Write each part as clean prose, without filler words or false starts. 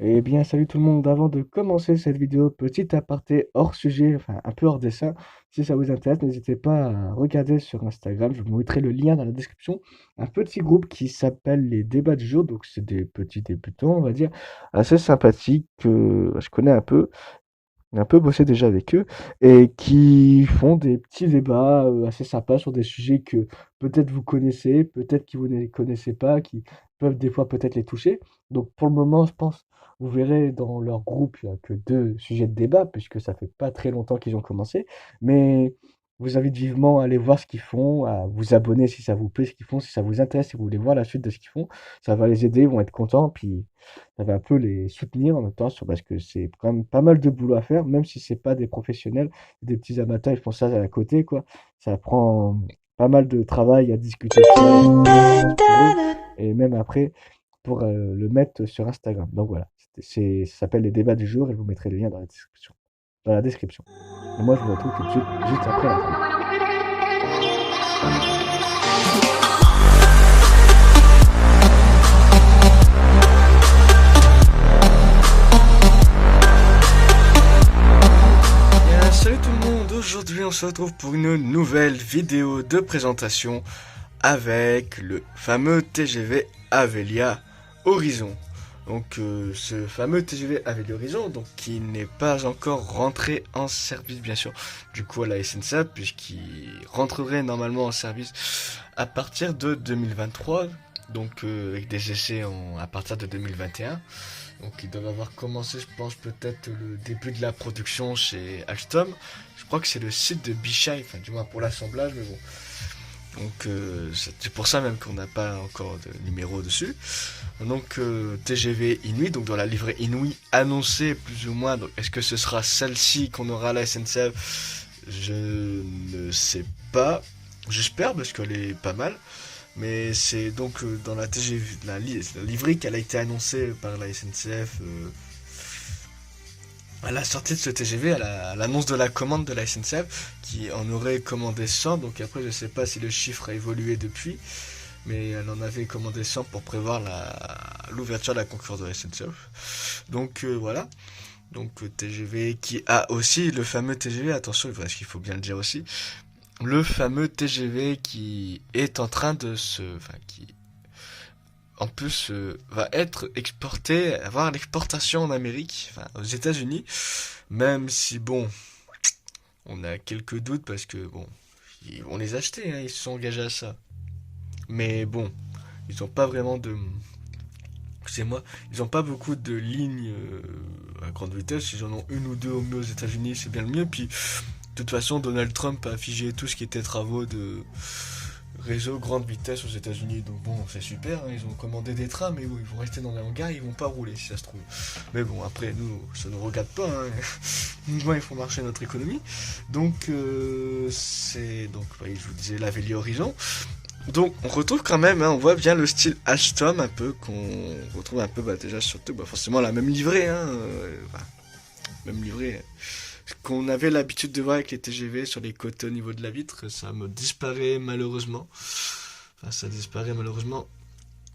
Eh bien, salut tout le monde. Avant de commencer cette vidéo, petit aparté hors sujet, enfin un peu hors dessin. Si ça vous intéresse, n'hésitez pas à regarder sur Instagram. Je vous mettrai le lien dans la description. Un petit groupe qui s'appelle les débats du jour. Donc, c'est des petits débutants, on va dire, assez sympathiques que je connais un peu bossé déjà avec eux et qui font des petits débats assez sympas sur des sujets que peut-être vous connaissez, peut-être que vous ne les connaissez pas, qui peuvent des fois peut-être les toucher. Donc pour le moment, je pense, vous verrez dans leur groupe, il n'y a que deux sujets de débat, puisque ça fait pas très longtemps qu'ils ont commencé. Mais je vous invite vivement à aller voir ce qu'ils font, à vous abonner si ça vous plaît ce qu'ils font, si ça vous intéresse, si vous voulez voir la suite de ce qu'ils font. Ça va les aider, ils vont être contents, puis ça va un peu les soutenir en même temps parce que c'est quand même pas mal de boulot à faire, même si c'est pas des professionnels, des petits amateurs, ils font ça à côté, quoi. Ça prend pas mal de travail à discuter de ça, et pour eux, et même après pour le mettre sur Instagram. Donc voilà, ça s'appelle les débats du jour et je vous mettrai le lien dans la description. Dans la description. Et moi, je vous retrouve tout de suite, juste après l'intro. Bien, salut tout le monde, aujourd'hui on se retrouve pour une nouvelle vidéo de présentation avec le fameux TGV Avelia Horizon. Donc ce fameux TGV Avelia Horizon, donc qui n'est pas encore rentré en service bien sûr, du coup à la SNCF, puisqu'il rentrerait normalement en service à partir de 2023, donc avec des essais à partir de 2021. Donc ils doivent avoir commencé, je pense, peut-être le début de la production chez Alstom. Je crois que c'est le site de Bichai, enfin du moins pour l'assemblage, mais bon. Donc c'est pour ça même qu'on n'a pas encore de numéro dessus. Donc TGV Inouï, donc dans la livrée Inouï annoncée plus ou moins. Donc est-ce que ce sera celle-ci qu'on aura à la SNCF? Je ne sais pas. J'espère parce qu'elle est pas mal. Mais c'est donc dans la TGV, la livrée qu'elle a été annoncée par la SNCF à la sortie de ce TGV, à l'annonce de la commande de la SNCF, qui en aurait commandé 100. Donc après, je sais pas si le chiffre a évolué depuis, mais elle en avait commandé 100 pour prévoir l'ouverture de la concurrence de la SNCF. Donc voilà. Donc TGV qui a aussi le fameux TGV, attention, parce qu'il faut bien le dire aussi, le fameux TGV qui est en train de enfin qui en plus va être exporté, avoir l'exportation en Amérique, enfin aux États-Unis, même si bon, on a quelques doutes parce que bon, ils vont les acheter, hein, ils se sont engagés à ça. Mais bon, ils n'ont pas vraiment de, excusez-moi, ils n'ont pas beaucoup de lignes à grande vitesse. Ils en ont une ou deux au mieux aux États-Unis, c'est bien le mieux. Puis de toute façon, Donald Trump a figé tout ce qui était travaux de réseau grande vitesse aux États-Unis. Donc bon, c'est super, hein, ils ont commandé des trains, mais bon, ils vont rester dans les hangars, ils vont pas rouler si ça se trouve. Mais bon, après, nous, ça ne nous regarde pas, hein. Nous, il faut marcher notre économie. Donc, c'est. Donc, ouais, je vous disais, la Vélie Horizon. Donc, on retrouve quand même, hein, on voit bien le style Alstom, un peu, qu'on retrouve un peu, bah, déjà, surtout, bah, forcément, la même livrée, hein, bah, même livrée. Ce qu'on avait l'habitude de voir avec les TGV sur les côtés au niveau de la vitre, ça me disparaît malheureusement. Enfin, ça disparaît malheureusement.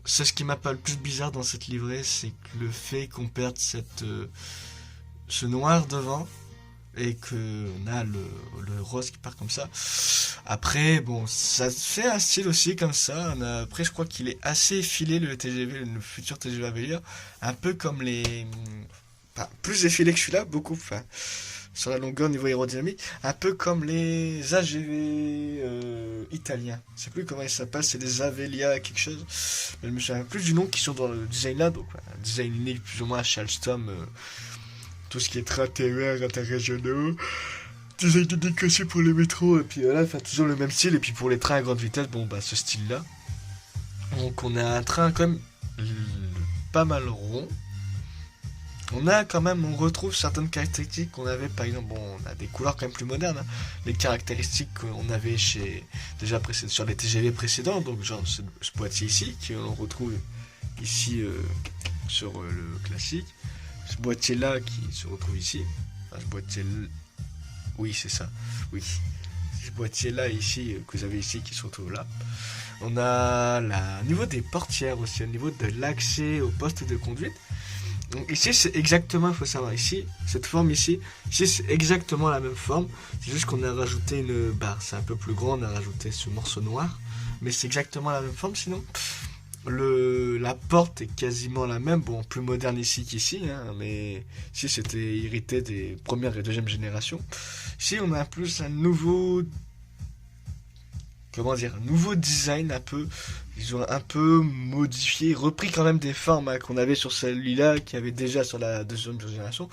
C'est ce qui m'a pas le plus bizarre dans cette livrée, c'est que le fait qu'on perde ce noir devant et qu'on a le rose qui part comme ça. Après, bon, ça fait un style aussi comme ça. Après, je crois qu'il est assez effilé le TGV, le futur TGV à venir. Un peu comme les. Enfin, plus effilé que celui-là, beaucoup. Enfin, sur la longueur niveau aérodynamique, un peu comme les AGV italiens. Je sais plus comment ils s'appellent, c'est les Avelia quelque chose. Mais je me souviens plus du nom qui sont dans le design là, donc un design unique plus ou moins chez Alstom. Tout ce qui est train TER interrégionaux, design unique aussi pour les métros, et puis là, enfin toujours le même style, et puis pour les trains à grande vitesse, bon bah ce style là. Donc on a un train quand même pas mal rond, on retrouve certaines caractéristiques qu'on avait, par exemple, bon, on a des couleurs quand même plus modernes, hein. Les caractéristiques qu'on avait déjà sur les TGV précédents, donc genre ce boîtier ici, qu'on retrouve ici sur le classique, ce boîtier là qui se retrouve ici, enfin, ce boîtier, oui c'est ça, oui, ce boîtier là ici que vous avez ici qui se retrouve là. On a au niveau des portières aussi, au niveau de l'accès au poste de conduite. Donc ici c'est exactement, il faut savoir, ici, cette forme ici c'est exactement la même forme, c'est juste qu'on a rajouté une barre, c'est un peu plus grand, on a rajouté ce morceau noir, mais c'est exactement la même forme sinon. La porte est quasiment la même, bon plus moderne ici qu'ici, hein, mais ici c'était hérité des première et deuxième générations. Ici on a plus un nouveau, comment dire, un nouveau design un peu. Ils ont un peu modifié, repris quand même des formes hein, qu'on avait sur celui-là, qui avait déjà sur la deuxième génération.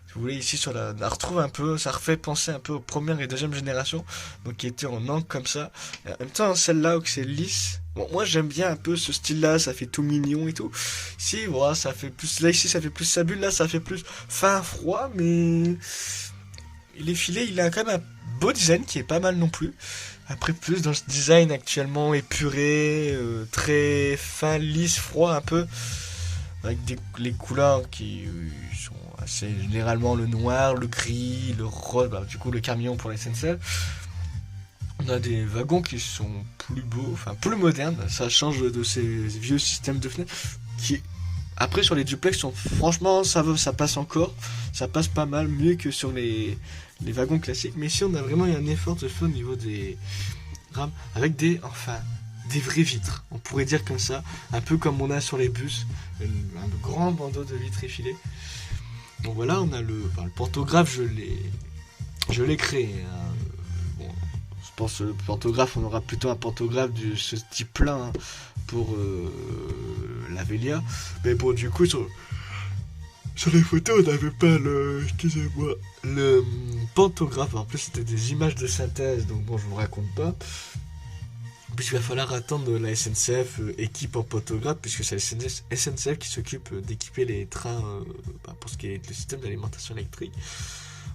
Si vous voulez, ici sur la retrouve un peu, ça refait penser un peu aux premières et deuxième générations, donc qui étaient en encre comme ça. Et en même temps, celle-là où c'est lisse. Bon, moi j'aime bien un peu ce style-là, ça fait tout mignon et tout. Ici, voilà, ça fait plus, là ici ça fait plus sa bulle, là ça fait plus fin froid, mais il est filé, il a quand même un beau design qui est pas mal non plus. Après plus dans ce design actuellement épuré, très fin, lisse, froid un peu, avec les couleurs qui sont assez généralement le noir, le gris, le rose, bah, du coup le camion pour les SNCF. On a des wagons qui sont plus beaux, enfin plus modernes, ça change de ces vieux systèmes de fenêtres qui après sur les duplex franchement ça passe encore, ça passe pas mal mieux que sur les wagons classiques, mais ici on a vraiment eu un effort de fait au niveau des rames avec des vraies vitres, on pourrait dire comme ça, un peu comme on a sur les bus, un grand bandeau de vitres effilées. Donc voilà, on a le pantographe, je l'ai créé. Hein. Bon, je pense que le pantographe, on aura plutôt un pantographe de ce type-là hein, pour la Velia. Mais bon, du coup, sur les photos, on n'avait pas le pantographe. En plus, c'était des images de synthèse, donc bon, je vous raconte pas. Puisqu'il va falloir attendre la SNCF équipe en pantographe, puisque c'est la SNCF qui s'occupe d'équiper les trains pour ce qui est le système d'alimentation électrique.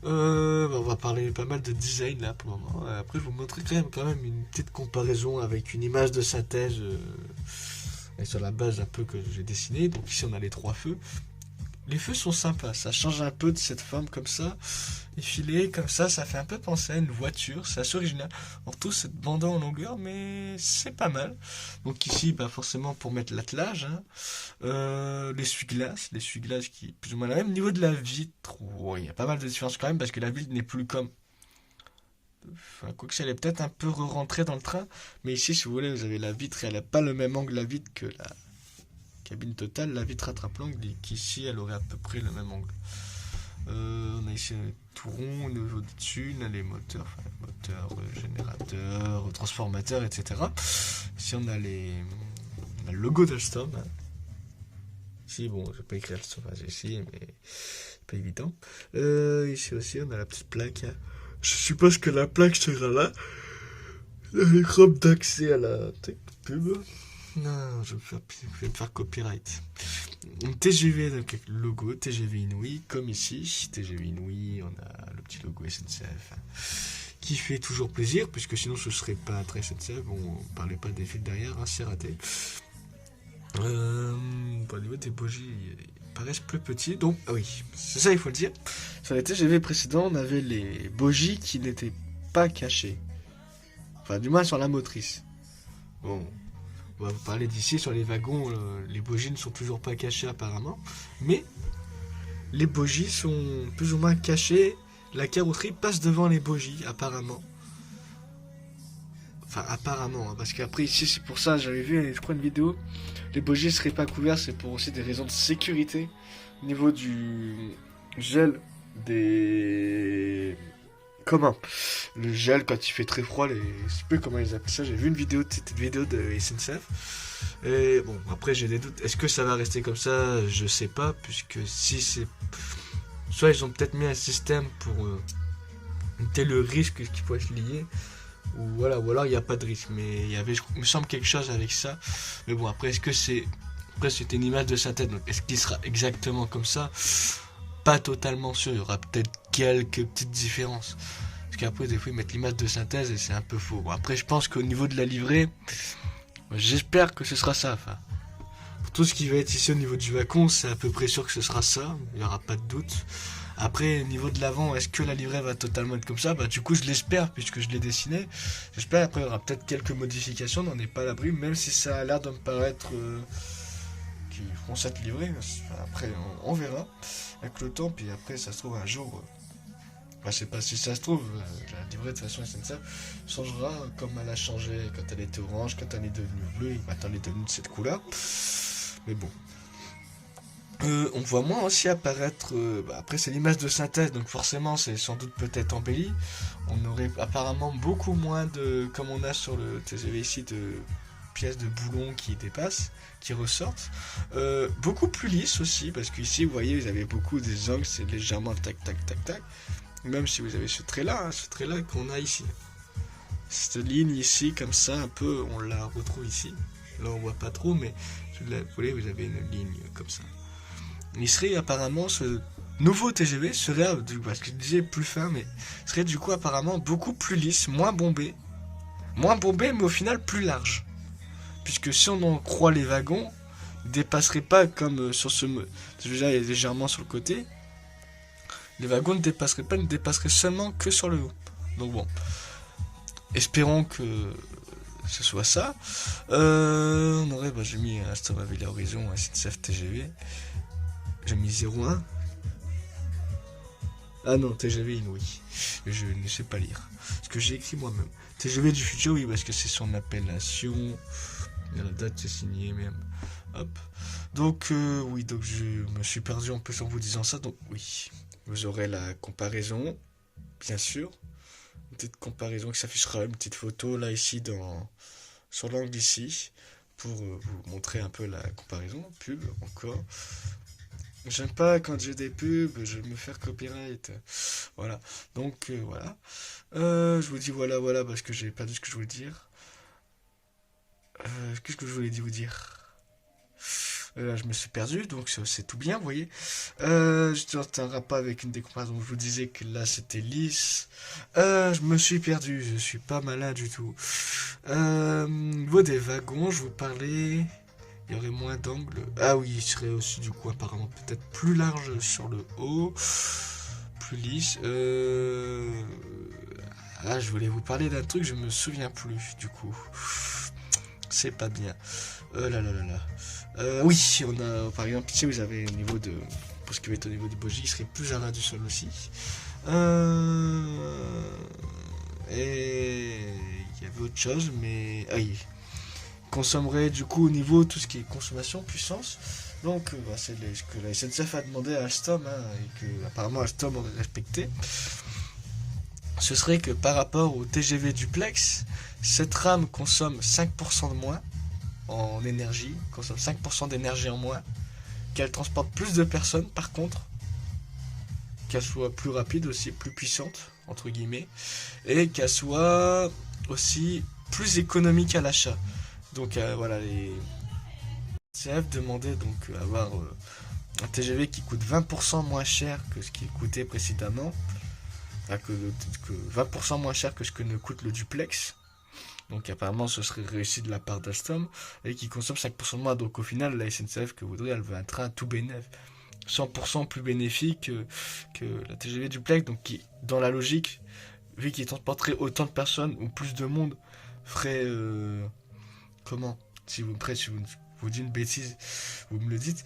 On va parler pas mal de design là pour le moment. Après, je vous montrer quand même une petite comparaison avec une image de synthèse sur la base un peu que j'ai dessiné. Donc ici, on a les 3 feux. Les feux sont sympas, ça change un peu de cette forme comme ça, effilé comme ça fait un peu penser à une voiture, c'est assez original. En tout, c'est bandant en longueur, mais c'est pas mal. Donc ici, bah forcément pour mettre l'attelage, hein. L'essuie-glace qui est plus ou moins la même. Au niveau de la vitre, il y a pas mal de différences quand même, parce que la vitre n'est plus comme... Enfin, quoique elle est peut-être un peu re-rentrée dans le train, mais ici, si vous voulez, vous avez la vitre et elle n'a pas le même angle la vitre que la cabine totale, la vitre attrape l'angle, et qu'ici elle aurait à peu près le même angle. On a ici un tout rond au niveau du dessus, on a les moteurs, générateurs, transformateurs, etc. Ici on a le logo d'Alstom. Hein. Ici, bon, je vais pas écrire Alstom ici, mais c'est pas évident. Ici aussi on a la petite plaque. Hein. Je suppose que la plaque sera là. L'écran d'accès à la pub. Non, je vais me faire copyright. TGV, donc avec le logo TGV Inouï, comme ici. TGV Inouï, on a le petit logo SNCF, qui fait toujours plaisir, puisque sinon ce serait pas très SNCF, on parlait pas des fils derrière, hein, c'est raté. Au niveau des bougies, ils paraissent plus petits, donc, ah oui, c'est ça il faut le dire. Sur les TGV précédents, on avait les bougies qui n'étaient pas cachées. Enfin, du moins sur la motrice. Bon. On va vous parler d'ici, sur les wagons, les bogies ne sont toujours pas cachées apparemment, mais les bogies sont plus ou moins cachées, la carrosserie passe devant les bogies apparemment. Enfin apparemment, hein, parce qu'après ici c'est pour ça, j'avais vu je crois une vidéo, les bogies ne seraient pas couvertes, c'est pour aussi des raisons de sécurité, au niveau du gel des... Comment le gel quand il fait très froid, je sais plus comment ils appellent ça, j'ai vu une vidéo de SNCF. Et bon, après j'ai des doutes, est-ce que ça va rester comme ça, je sais pas, puisque si c'est... Soit ils ont peut-être mis un système pour éviter le risque qui pourrait être lié, ou voilà, ou alors il n'y a pas de risque, mais il me semble quelque chose avec ça. Mais bon, après est-ce que c'est... Après c'était une image de synthèse, donc est-ce qu'il sera exactement comme ça? Pas totalement sûr, il y aura peut-être quelques petites différences. Parce qu'après, des fois, ils mettent l'image de synthèse et c'est un peu faux. Bon, après, je pense qu'au niveau de la livrée, j'espère que ce sera ça. Enfin, pour tout ce qui va être ici au niveau du wagon, c'est à peu près sûr que ce sera ça. Il n'y aura pas de doute. Après, au niveau de l'avant, est-ce que la livrée va totalement être comme ça? Bah, du coup, je l'espère, puisque je l'ai dessiné. J'espère, après, il y aura peut-être quelques modifications, on n'en est pas à l'abri, même si ça a l'air de me paraître... qui feront ça te livrer. Après, on verra avec le temps. Puis après, ça se trouve un jour. Je sais pas si ça se trouve, la livrée de toute façon SNCF changera comme elle a changé quand elle était orange, quand elle est devenue bleue, et maintenant elle est devenue de cette couleur. Mais bon. On voit moins aussi apparaître, après c'est l'image de synthèse, donc forcément c'est sans doute peut-être embelli. On aurait apparemment beaucoup moins de, comme on a sur le TGV ici, de pièces de boulons qui dépassent, qui ressortent. Beaucoup plus lisse aussi, parce qu'ici vous voyez vous avez beaucoup des angles, c'est légèrement tac tac tac tac. Même si vous avez ce trait-là, hein, ce trait-là qu'on a ici. Cette ligne ici, comme ça, un peu, on la retrouve ici. Là on voit pas trop, mais vous voyez, vous avez une ligne comme ça. Il serait apparemment, ce nouveau TGV serait, parce que je disais plus fin, mais serait du coup apparemment beaucoup plus lisse, moins bombé, mais au final plus large. Puisque si on en croit les wagons, il dépasserait pas comme sur ce, déjà légèrement sur le côté. Les wagons ne dépasseraient pas, ne dépasseraient seulement que sur le haut. Donc bon, espérons que ce soit ça. On aurait, j'ai mis Aston Villa Horizon, SNCF TGV. J'ai mis 01. Ah non, TGV Inouï. Je ne sais pas lire. Ce que j'ai écrit moi-même. TGV du futur, oui, parce que c'est son appellation. La date, c'est signé même. Hop. Donc, oui, donc je me suis perdu en plus en vous disant ça. Donc, oui. Vous aurez la comparaison, bien sûr. Une petite comparaison qui s'affichera, une petite photo là, ici, sur l'angle ici. Pour vous montrer un peu la comparaison. Pub, encore. J'aime pas quand j'ai des pubs, je vais me faire copyright. Voilà. Donc voilà. Je vous dis voilà parce que j'ai perdu ce que je voulais dire. Qu'est-ce que je voulais vous dire? Là, je me suis perdu, donc c'est tout bien, vous voyez. Je t'entendrai pas avec une décomparaison. Je vous disais que là c'était lisse. Je me suis perdu, je suis pas malin du tout. Au niveau des wagons, je vous parlais. Il y aurait moins d'angles. Ah oui, il serait aussi du coup apparemment peut-être plus large sur le haut. Plus lisse. Ah, je voulais vous parler d'un truc, je me souviens plus du coup. C'est pas bien. Oui, on a par exemple ici vous avez au niveau de. Pour ce qui va être au niveau du bogie, il serait plus à ras du sol aussi. Et il y avait autre chose, mais. Ah oui. Consommerait du coup au niveau tout ce qui est consommation, puissance. Donc c'est ce que la SNCF a demandé à Alstom, hein, et que apparemment Alstom aurait respecté. Ce serait que par rapport au TGV duplex, cette rame consomme 5% de moins en énergie, consomme 5% d'énergie en moins, qu'elle transporte plus de personnes par contre, qu'elle soit plus rapide aussi, plus puissante, entre guillemets, et qu'elle soit aussi plus économique à l'achat. Donc voilà, les CF demandaient donc avoir un TGV qui coûte 20% moins cher que ce qu'il coûtait précédemment, enfin, que 20% moins cher que ce que ne coûte le duplex. Donc apparemment ce serait réussi de la part d'Alstom et qui consomme 5% de moins. Donc au final la SNCF que voudrait, elle veut un train tout bénéf, 100% plus bénéfique que la TGV duplex. Donc qui, dans la logique, vu qu'il transporterait autant de personnes ou plus de monde, ferait comment, si vous vous dites une bêtise, vous me le dites,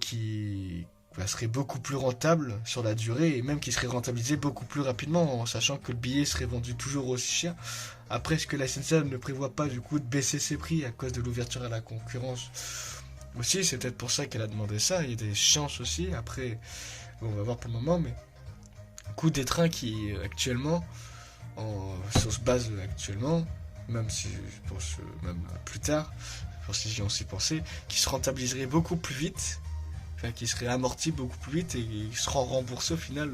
qui serait beaucoup plus rentable sur la durée et même qui serait rentabilisé beaucoup plus rapidement en sachant que le billet serait vendu toujours aussi cher. Après, est-ce que la SNCF ne prévoit pas du coup de baisser ses prix à cause de l'ouverture à la concurrence aussi? C'est peut-être pour ça qu'elle a demandé ça. Il y a des chances aussi. Après, on va voir pour le moment, mais coût des trains qui actuellement, sur ce base actuellement, même si je pense même plus tard, pour si j'y ai aussi pensé, qui se rentabiliserait beaucoup plus vite, enfin qui serait amorti beaucoup plus vite et qui sera remboursé au final,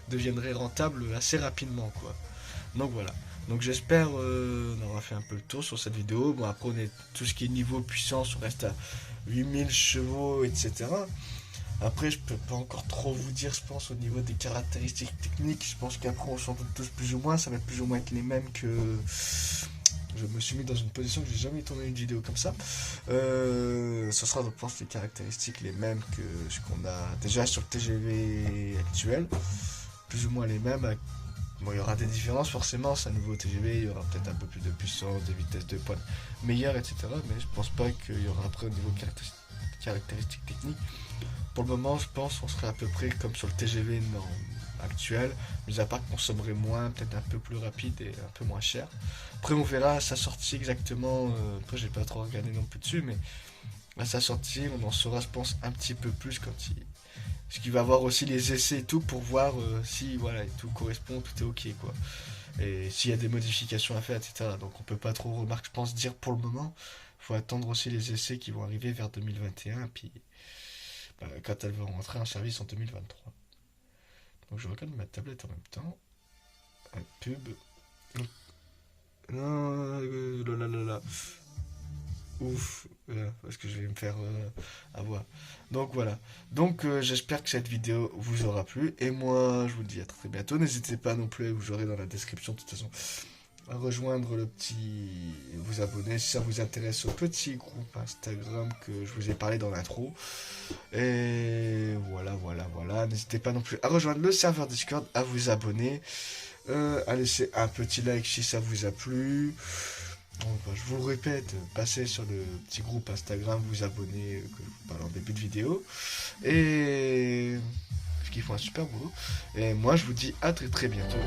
deviendrait rentable assez rapidement quoi. Donc voilà. Donc j'espère on aura fait un peu le tour sur cette vidéo. Bon après on est tout ce qui est niveau puissance, on reste à 8000 chevaux, etc. Après je peux pas encore trop vous dire, je pense au niveau des caractéristiques techniques, je pense qu'après on s'en doute tous plus ou moins, ça va plus ou moins être les mêmes que... Je me suis mis dans une position que j'ai jamais tourné une vidéo comme ça. Ce sera donc je pense les caractéristiques les mêmes que ce qu'on a déjà sur le TGV actuel. Plus ou moins les mêmes. Bon, il y aura des différences forcément, c'est un nouveau TGV, il y aura peut-être un peu plus de puissance, des vitesses de pointe meilleures, etc. Mais je pense pas qu'il y aura après au niveau caractéristiques techniques. Pour le moment, je pense qu'on serait à peu près comme sur le TGV actuel, mais à part qu'on consommerait moins, peut-être un peu plus rapide et un peu moins cher. Après, on verra à sa sortie exactement. Après, j'ai pas trop regardé non plus dessus, mais à sa sortie, on en saura, je pense, un petit peu plus parce qu'il va avoir aussi les essais et tout pour voir si voilà tout correspond, tout est ok quoi. Et s'il y a des modifications à faire, etc. Donc on peut pas trop remarquer, je pense, dire pour le moment. Il faut attendre aussi les essais qui vont arriver vers 2021, puis quand elles vont rentrer en service en 2023. Donc je regarde ma tablette en même temps. Un pub. Non, là. Ouf, parce que je vais me faire avoir. Donc voilà. Donc j'espère que cette vidéo vous aura plu. Et moi, je vous dis à très bientôt. N'hésitez pas non plus, vous aurez dans la description de toute façon, à rejoindre le petit, vous abonner si ça vous intéresse au petit groupe Instagram que je vous ai parlé dans l'intro. Et voilà. N'hésitez pas non plus à rejoindre le serveur Discord, à vous abonner, à laisser un petit like si ça vous a plu. Bon, je vous le répète, passez sur le petit groupe Instagram, vous abonner, que je vous parle en début de vidéo. Et parce qu'ils font un super boulot. Et moi, je vous dis à très très bientôt.